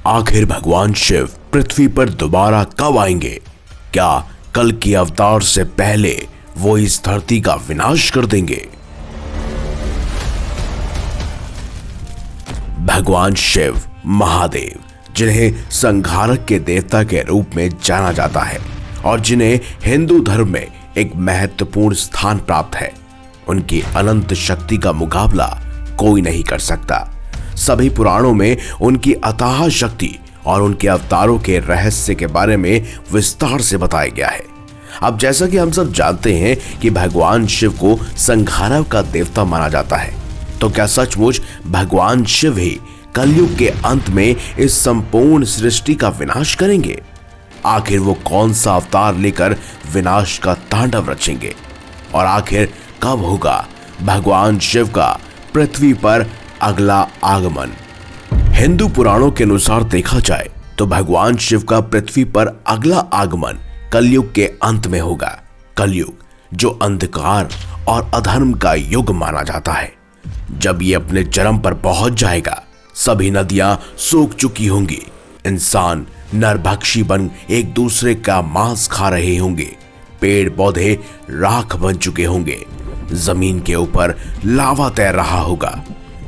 आखिर भगवान शिव पृथ्वी पर दोबारा कब आएंगे? क्या कल की अवतार से पहले वो इस धरती का विनाश कर देंगे? भगवान शिव महादेव, जिन्हें संहारक के देवता के रूप में जाना जाता है और जिन्हें हिंदू धर्म में एक महत्वपूर्ण स्थान प्राप्त है, उनकी अनंत शक्ति का मुकाबला कोई नहीं कर सकता। सभी पुराणों में उनकी अथाह शक्ति और उनके अवतारों के रहस्य के बारे में विस्तार से बताया गया है। अब जैसा कि हम सब जानते हैं कि भगवान शिव को संहारक का देवता माना जाता है, तो क्या सचमुच भगवान शिव ही कलयुग के अंत में इस संपूर्ण सृष्टि का विनाश करेंगे? आखिर वो कौन सा अवतार लेकर विनाश का तांडव रचेंगे और आखिर कब होगा भगवान शिव का पृथ्वी पर अगला आगमन? हिंदू पुराणों के अनुसार देखा जाए तो भगवान शिव का पृथ्वी पर अगला आगमन कलयुग के अंत में होगा। कलयुग, जो अंधकार और अधर्म का युग माना जाता है। जब ये अपने चरम पर पहुंच जाएगा, सभी नदियां सूख चुकी होंगी, इंसान नरभक्षी बन एक दूसरे का मांस खा रहे होंगे, पेड़ पौधे राख बन चुके होंगे, जमीन के ऊपर लावा तैर रहा होगा,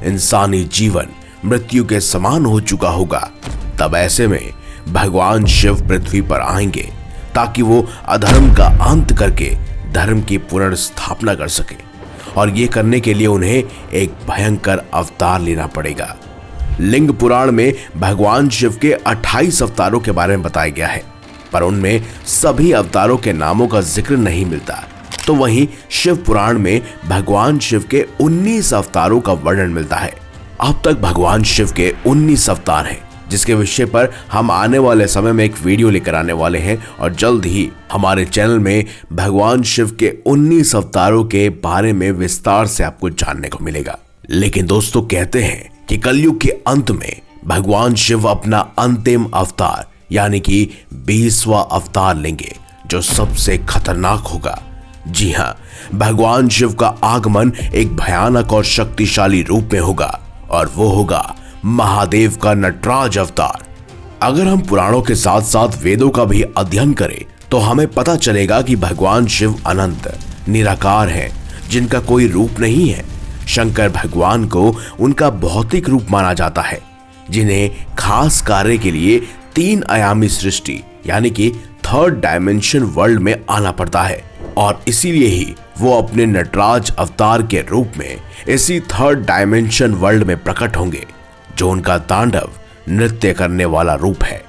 इंसानी जीवन मृत्यु के समान हो चुका होगा। तब ऐसे में भगवान शिव पृथ्वी पर आएंगे ताकि वो अधर्म का अंत करके धर्म की पुनर्स्थापना कर सके, और ये करने के लिए उन्हें एक भयंकर अवतार लेना पड़ेगा। लिंग पुराण में भगवान शिव के 28 अवतारों के बारे में बताया गया है, पर उनमें सभी अवतारों के नामों का जिक्र नहीं मिलता। तो वहीं शिव पुराण में भगवान शिव के 19 अवतारों का वर्णन मिलता है। अब तक भगवान शिव के 19 अवतार हैं, जिसके विषय पर हम आने वाले समय में एक वीडियो लेकर आने वाले हैं, और जल्द ही हमारे चैनल में भगवान शिव के 19 अवतारों के बारे में विस्तार से आपको जानने को मिलेगा। लेकिन दोस्तों, कहते हैं कि कलयुग के अंत में भगवान शिव अपना अंतिम अवतार यानी कि 20वां अवतार लेंगे, जो सबसे खतरनाक होगा। जी हाँ, भगवान शिव का आगमन एक भयानक और शक्तिशाली रूप में होगा, और वो होगा महादेव का नटराज अवतार। अगर हम पुराणों के साथ साथ वेदों का भी अध्ययन करें तो हमें पता चलेगा कि भगवान शिव अनंत निराकार हैं, जिनका कोई रूप नहीं है। शंकर भगवान को उनका भौतिक रूप माना जाता है, जिन्हें खास कार्य के लिए 3 आयामी सृष्टि यानी कि 3rd डायमेंशन वर्ल्ड में आना पड़ता है, और इसीलिए ही वो अपने नटराज अवतार के रूप में इसी 3rd डायमेंशन वर्ल्ड में प्रकट होंगे, जो उनका तांडव नृत्य करने वाला रूप है।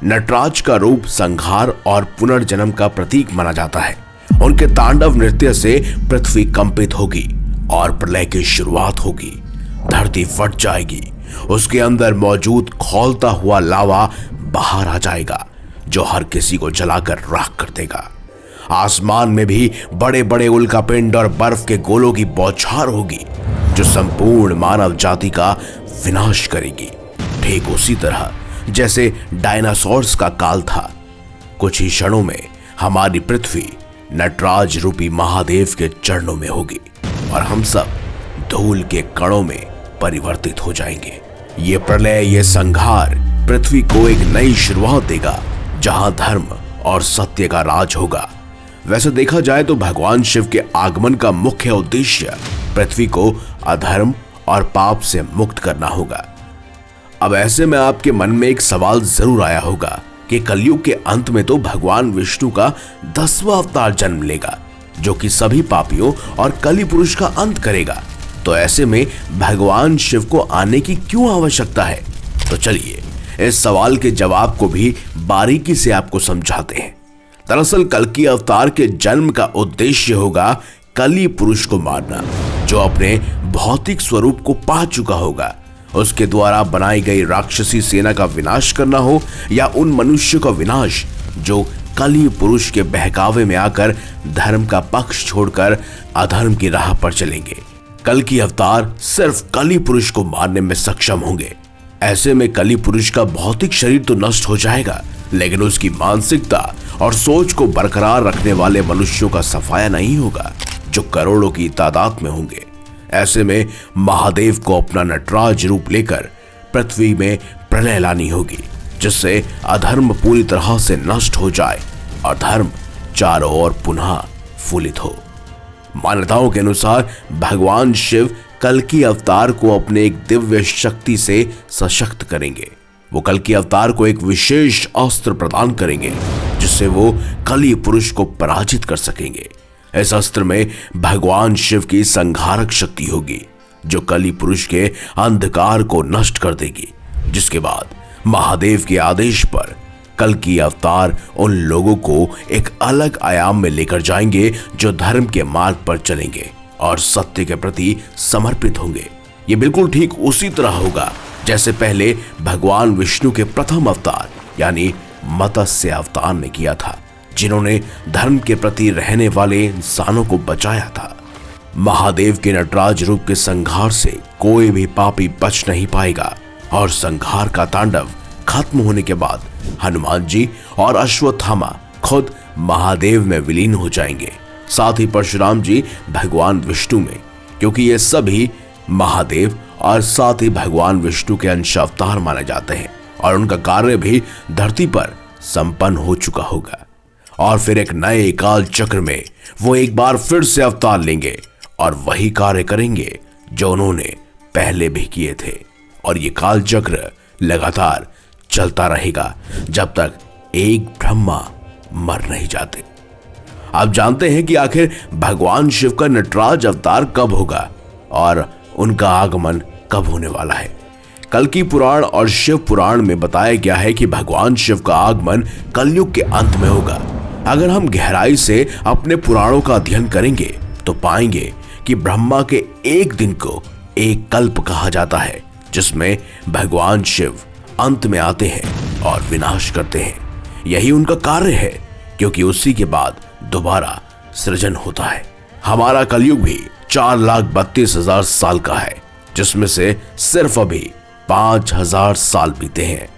नटराज का रूप संहार और पुनर्जन्म का प्रतीक माना जाता है। उनके तांडव नृत्य से पृथ्वी कंपित होगी और प्रलय की शुरुआत होगी। धरती फट जाएगी, उसके अंदर मौजूद खौलता हुआ लावा बाहर आ जाएगा, जो हर किसी को जलाकर राख कर देगा। आसमान में भी बड़े बड़े उल्कापिंड और बर्फ के गोलों की बौछार होगी, जो संपूर्ण मानव जाति का विनाश करेगी। ठीक उसी तरह जैसे डायनासोर्स का काल था। कुछ ही क्षणों में हमारी पृथ्वी नटराज रूपी महादेव के चरणों में होगी, और हम सब धूल के कणों में परिवर्तित हो जाएंगे। ये प्रलय, ये संहार पृथ्वी को एक नई शुरुआत देगा, जहां धर्म और सत्य का राज होगा। वैसे देखा जाए तो भगवान शिव के आगमन का मुख्य उद्देश्य पृथ्वी को अधर्म और पाप से मुक्त करना होगा। अब ऐसे में आपके मन में एक सवाल जरूर आया होगा कि कलयुग के अंत में तो भगवान विष्णु का 10वां अवतार जन्म लेगा, जो कि सभी पापियों और कली पुरुष का अंत करेगा। तो ऐसे में भगवान शिव को आने की क्यों आवश्यकता है? तो चलिए इस सवाल के जवाब को भी बारीकी से आपको समझाते हैं। दरअसल कल्कि अवतार के जन्म का उद्देश्य होगा कली पुरुष को मारना, जो अपने भौतिक स्वरूप को पा चुका होगा। उसके द्वारा बनाई गई राक्षसी सेना का विनाश करना हो, या उन मनुष्य का विनाश जो कली पुरुष के बहकावे में आकर धर्म का पक्ष छोड़कर अधर्म की राह पर चलेंगे। कल्कि अवतार सिर्फ कली पुरुष को मारने में सक्षम होंगे। ऐसे में कली पुरुष का भौतिक शरीर तो नष्ट हो जाएगा, लेकिन उसकी मानसिकता और सोच को बरकरार रखने वाले मनुष्यों का सफाया नहीं होगा, जो करोड़ों की तादाद में होंगे। ऐसे में महादेव को अपना नटराज रूप लेकर पृथ्वी में प्रलय लानी होगी, जिससे अधर्म पूरी तरह से नष्ट हो जाए और धर्म चारों ओर पुनः फूलित हो। मान्यताओं के अनुसार भगवान शिव कल्कि अवतार को अपने एक दिव्य शक्ति से सशक्त करेंगे। वो कल्कि अवतार को एक विशेष अस्त्र प्रदान करेंगे, जिससे वो कलि पुरुष को पराजित कर सकेंगे। इस अस्त्र में भगवान शिव की संहारक शक्ति होगी, जो कलि पुरुष के अंधकार को नष्ट कर देगी। जिसके बाद महादेव के आदेश पर कल्कि अवतार उन लोगों को एक अलग आयाम में लेकर जाएंगे, जो धर्म के मार्ग पर चलेंगे और सत्य के प्रति समर्पित होंगे। ये बिल्कुल ठीक उसी तरह होगा जैसे पहले भगवान विष्णु के प्रथम अवतार यानी मत्स्य अवतार ने किया था, जिन्होंने धर्म के प्रति रहने वाले इंसानों को बचाया था। महादेव के नटराज रूप के संहार से कोई भी पापी बच नहीं पाएगा और संहार का तांडव खत्म होने के बाद हनुमान जी और अश्वत्थामा खुद महादेव में विलीन हो जाएंगे। साथ ही परशुराम जी भगवान विष्णु में, क्योंकि ये सभी महादेव और साथ ही भगवान विष्णु के अंश अवतार माने जाते हैं और उनका कार्य भी धरती पर संपन्न हो चुका होगा। और फिर एक नए काल चक्र में वो एक बार फिर से अवतार लेंगे और वही कार्य करेंगे जो उन्होंने पहले भी किए थे। और ये काल चक्र लगातार चलता रहेगा जब तक एक ब्रह्मा मर नहीं जाते। आप जानते हैं कि आखिर भगवान शिव का नटराज अवतार कब होगा और उनका आगमन कब होने वाला है। कल्कि पुराण और शिव पुराण में बताया गया है कि भगवान शिव का आगमन कलयुग के अंत में होगा। अगर हम गहराई से अपने पुराणों का अध्ययन करेंगे तो पाएंगे कि ब्रह्मा के एक दिन को एक कल्प कहा जाता है, जिसमें भगवान शिव अंत में आते हैं और विनाश करते हैं। यही उनका कार्य है, क्योंकि उसी के बाद दोबारा सृजन होता है। हमारा कलयुग भी 4,32,000 साल का है, जिसमें से सिर्फ अभी 5,000 साल बीते हैं।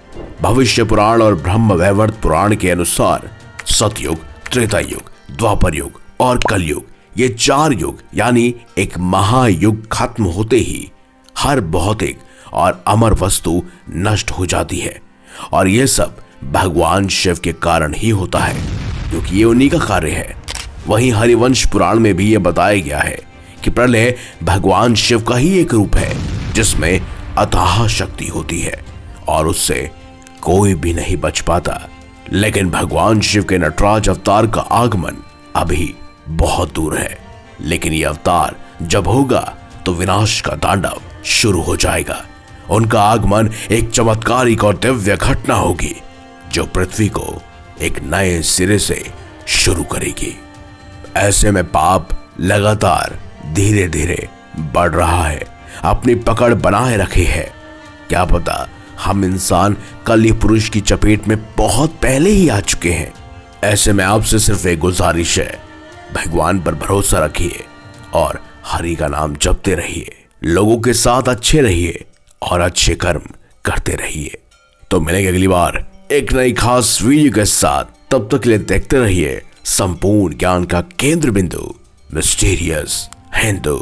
भविष्य पुराण और ब्रह्म वैवर्त पुराण के अनुसार सतयुग, त्रेता युग, द्वापर युग और कलयुग, ये 4 युग यानी एक महायुग खत्म होते ही हर भौतिक और अमर वस्तु नष्ट हो जाती है। और यह सब भगवान शिव के कारण ही होता है, क्योंकि ये उन्हीं का कार्य है। वहीं हरिवंश पुराण में भी यह बताया गया है कि प्रलय भगवान शिव का ही एक रूप है, जिसमें अथाह शक्ति होती है और उससे कोई भी नहीं बच पाता। लेकिन भगवान शिव के नटराज अवतार का आगमन अभी बहुत दूर है, लेकिन यह अवतार जब होगा तो विनाश का तांडव शुरू हो जाएगा। उनका आगमन एक चमत्कारिक और दिव्य घटना होगी, जो पृथ्वी को एक नए सिरे से शुरू करेगी। ऐसे में पाप लगातार धीरे धीरे बढ़ रहा है, अपनी पकड़ बनाए रखे है। क्या पता हम इंसान कलि पुरुष की चपेट में बहुत पहले ही आ चुके हैं। ऐसे में आपसे सिर्फ एक गुजारिश है, भगवान पर भरोसा रखिए और हरि का नाम जपते रहिए, लोगों के साथ अच्छे रहिए और अच्छे कर्म करते रहिए। तो मिलेंगे अगली बार एक नई खास वीडियो के साथ। तब तक के लिए देखते रहिए संपूर्ण ज्ञान का केंद्र बिंदु मिस्टीरियस हिंदू।